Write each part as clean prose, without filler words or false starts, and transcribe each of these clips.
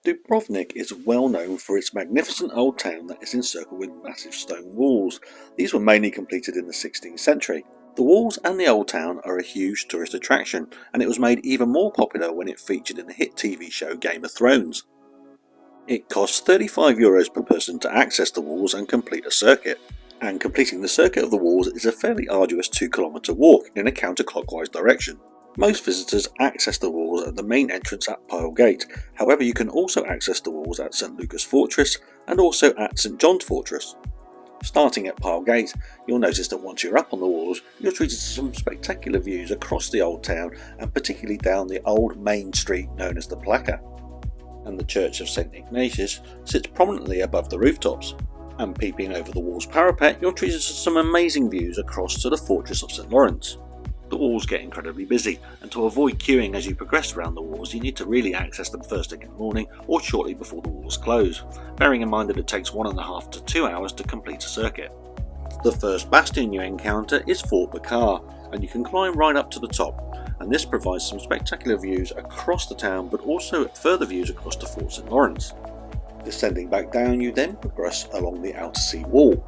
Dubrovnik is well known for its magnificent old town that is encircled with massive stone walls. These were mainly completed in the 16th century. The walls and the old town are a huge tourist attraction, and it was made even more popular when it featured in the hit TV show Game of Thrones. It costs €35 per person to access the walls and complete a circuit. And completing the circuit of the walls is a fairly arduous 2-kilometre walk in a counterclockwise direction. Most visitors access the walls at the main entrance at Pile Gate. However, you can also access the walls at St Lucas Fortress and also at St John's Fortress. Starting at Pile Gate, you'll notice that once you're up on the walls, you're treated to some spectacular views across the old town and particularly down the old main street known as the Plaka. And the Church of St Ignatius sits prominently above the rooftops. And peeping over the wall's parapet, you're treated to some amazing views across to the Fortress of St Lawrence. The walls get incredibly busy, and to avoid queuing as you progress around the walls, you need to really access them first thing in the morning or shortly before the walls close, bearing in mind that it takes 1.5 to 2 hours to complete a circuit. The first bastion you encounter is Fort Bakar, and you can climb right up to the top, and this provides some spectacular views across the town but also further views across to Fort St Lawrence. Descending back down, you then progress along the outer sea wall.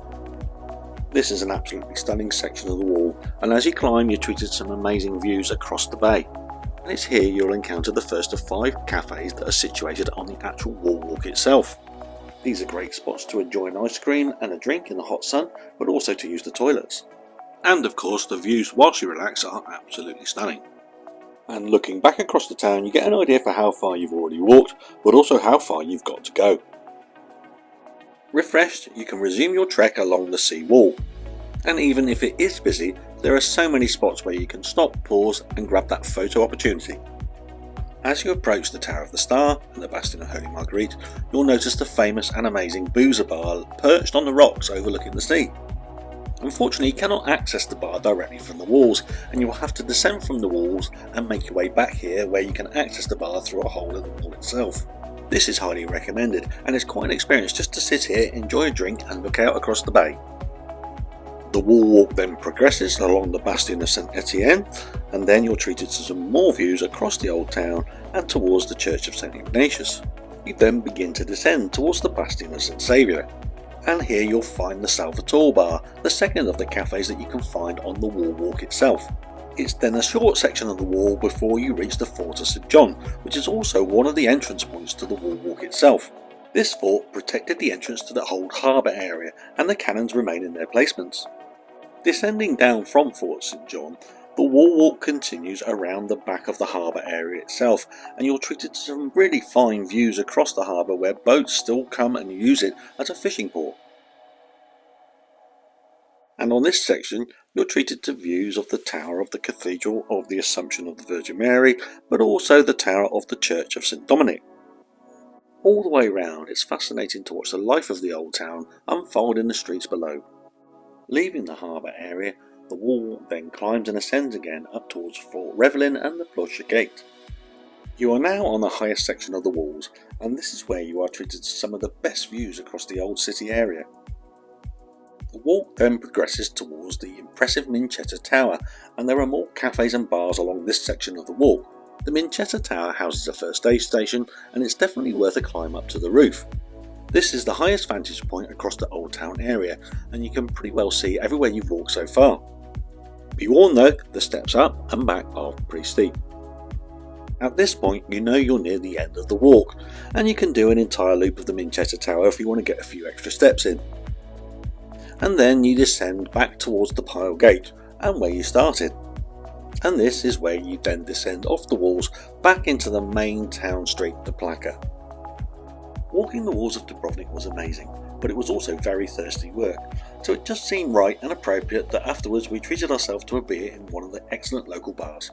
This is an absolutely stunning section of the wall, and as you climb you're treated to some amazing views across the bay. And it's here you'll encounter the first of 5 cafes that are situated on the actual wall walk itself. These are great spots to enjoy an ice cream and a drink in the hot sun, but also to use the toilets. And of course the views whilst you relax are absolutely stunning. And looking back across the town you get an idea for how far you've already walked, but also how far you've got to go. Refreshed, you can resume your trek along the sea wall. And even if it is busy, there are so many spots where you can stop, pause and grab that photo opportunity. As you approach the Tower of the Star and the Bastion of Holy Marguerite, you'll notice the famous and amazing Boozer Bar perched on the rocks overlooking the sea. Unfortunately, you cannot access the bar directly from the walls, and you will have to descend from the walls and make your way back here where you can access the bar through a hole in the wall itself. This is highly recommended, and it's quite an experience just to sit here, enjoy a drink and look out across the bay. The wall walk then progresses along the Bastion of St Etienne, and then you're treated to some more views across the old town and towards the Church of St Ignatius. You then begin to descend towards the Bastion of St Saviour, and here you'll find the Salvatore Bar, the second of the cafes that you can find on the wall walk itself. It's then a short section of the wall before you reach the Fort of St John, which is also one of the entrance points to the wall walk itself. This fort protected the entrance to the old harbour area, and the cannons remain in their placements. Descending down from Fort St John, the wall walk continues around the back of the harbour area itself, and you're treated to some really fine views across the harbour where boats still come and use it as a fishing port. And on this section you're treated to views of the tower of the Cathedral of the Assumption of the Virgin Mary, but also the tower of the Church of St Dominic. All the way round it's fascinating to watch the life of the old town unfold in the streets below. Leaving the harbour area, the wall then climbs and ascends again up towards Fort Revelin and the Plocher Gate. You are now on the highest section of the walls, and this is where you are treated to some of the best views across the old city area. The walk then progresses towards the impressive Minchetta Tower, and there are more cafes and bars along this section of the walk. The Minchetta Tower houses a first aid station, and it's definitely worth a climb up to the roof. This is the highest vantage point across the old town area, and you can pretty well see everywhere you've walked so far. Be warned though, the steps up and back are pretty steep. At this point you know you're near the end of the walk, and you can do an entire loop of the Minchetta Tower if you want to get a few extra steps in. And then you descend back towards the Pile Gate and where you started. And this is where you then descend off the walls back into the main town street, the Plaka. Walking the walls of Dubrovnik was amazing, but it was also very thirsty work, so it just seemed right and appropriate that afterwards we treated ourselves to a beer in one of the excellent local bars.